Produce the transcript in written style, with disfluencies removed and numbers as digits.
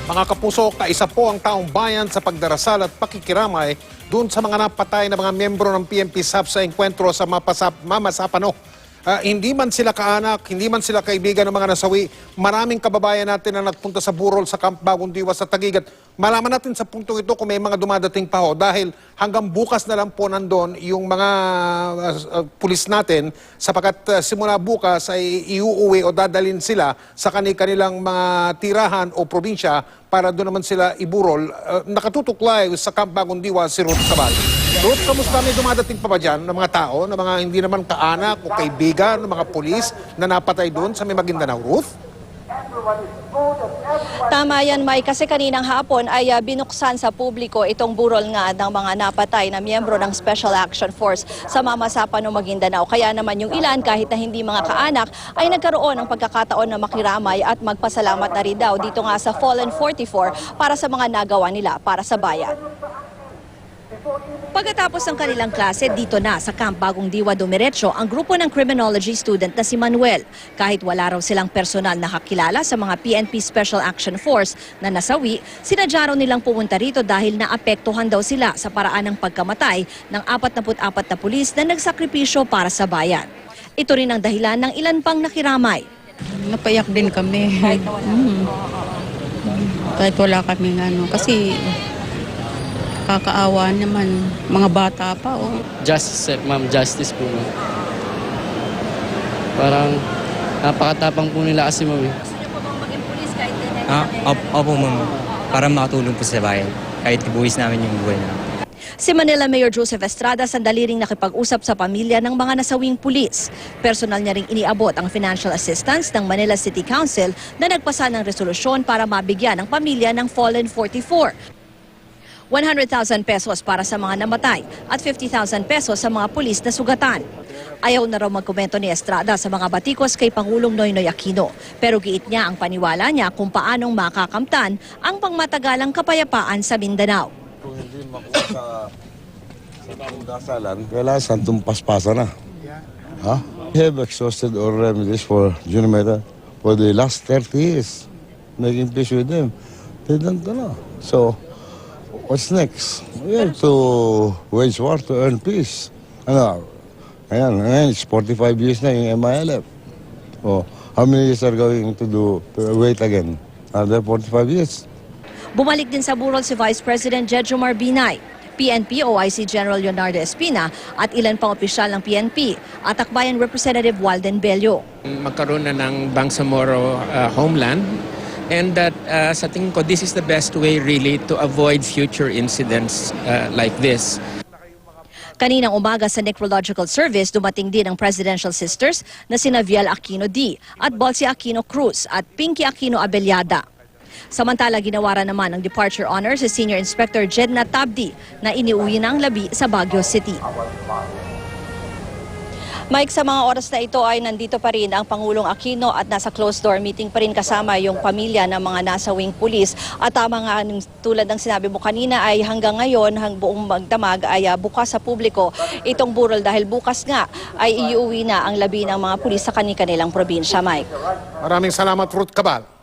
Mga kapuso, kaisa po ang taong bayan sa pagdarasal at pakikiramay doon sa mga napatay na mga miyembro ng PNP SAP sa engkwentro sa Mamasapano. Hindi man sila kaanak, hindi man sila kaibigan ng mga nasawi, maraming kababayan natin na nagpunta sa burol sa Camp Bagong Diwa sa Taguig. At malaman natin sa puntong ito kung may mga dumadating pa ho dahil hanggang bukas na lang po nandun yung mga pulis natin sapagkat simula bukas ay iuuwi o dadalhin sila sa kanilang mga tirahan o probinsya para doon naman sila iburol. Nakatutok live sa Camp Bagong Diwa si Ruth Cabal. Ruth, kamusta? May dumadating pa ba dyan ng mga tao, ng mga hindi naman kaanak o kaibigan, ng mga pulis na napatay doon sa may Maguindanao, Ruth? Tama yan, Mike, kasi kaninang hapon ay binuksan sa publiko itong burol nga ng mga napatay na miyembro ng Special Action Force sa Mamasapano, Maguindanao. Kaya naman yung ilan, kahit na hindi mga kaanak, ay nagkaroon ng pagkakataon na makiramay at magpasalamat na rin daw dito nga sa Fallen 44 para sa mga nagawa nila para sa bayan. Pagkatapos ng kanilang klase, dito na sa Camp Bagong Diwa dumiretso ang grupo ng criminology student na si Manuel. Kahit wala raw silang personal na kakilala sa mga PNP Special Action Force na nasawi, sinadya raw nilang pumunta rito dahil naapektuhan daw sila sa paraan ng pagkamatay ng 44 na pulis na nagsakripisyo para sa bayan. Ito rin ang dahilan ng ilan pang nakiramay. Napayak din kami. Kahit wala kaming kasi kakaawa naman, mga bata pa. Oh. Justice, ma'am, justice po. Ma'am. Parang napakatapang po nila kasi, ma'am. Gusto niyo po bang maging pulis kahit din? Opo, ma'am. Para makatulong po sa bayan. Kahit ibuwis namin yung buhay na. Si Manila Mayor Joseph Estrada sandali ring nakipag-usap sa pamilya ng mga nasawing pulis. Personal niya ring iniabot ang financial assistance ng Manila City Council na nagpasa ng resolusyon para mabigyan ang pamilya ng Fallen 44. 100,000 pesos para sa mga namatay at 50,000 pesos sa mga pulis na sugatan. Ayaw na raw magkomento ni Estrada sa mga batikos kay Pangulong Noynoy Aquino. Pero giit niya ang paniwala niya kung paanong makakamtan ang pangmatagalang kapayapaan sa Mindanao. Kung hindi makuha sa dasalan, kailangan santong paspasan na. Ha? We have exhausted all remedies for Junimeda for the last 30 years. Making peace with them. They don't know. So, what's next? We have to wage war to earn peace. Ayan, it's 45 years na yung MILF. Oh, how many years are going to wait again? Another 45 years. Bumalik din sa burol si Vice President Jejomar Binay, PNP OIC General Leonardo Espina at ilan pang opisyal ng PNP at Akbayan Representative Walden Bello. Magkaroon na ng Bangsamoro homeland. And that sa tingin ko, this is the best way really to avoid future incidents like this. Kaninang umaga sa Necrological Service, dumating din ang Presidential Sisters na sina Viel Aquino D. at Bolsie Aquino Cruz at Pinky Aquino Abellada. Samantala, ginawaran naman ng departure honor si Senior Inspector Jedna Tabdi na iniuwi na ang labi sa Baguio City. Mike, sa mga oras na ito ay nandito pa rin ang Pangulong Aquino at nasa closed-door meeting pa rin kasama yung pamilya ng mga nasawing pulis. At tama nga, tulad ng sinabi mo kanina, ay hanggang ngayon, buong magdamag ay bukas sa publiko itong burol dahil bukas nga ay iuwi na ang labi ng mga pulis sa kanilang probinsya, Mike. Maraming salamat, Ruth Cabal.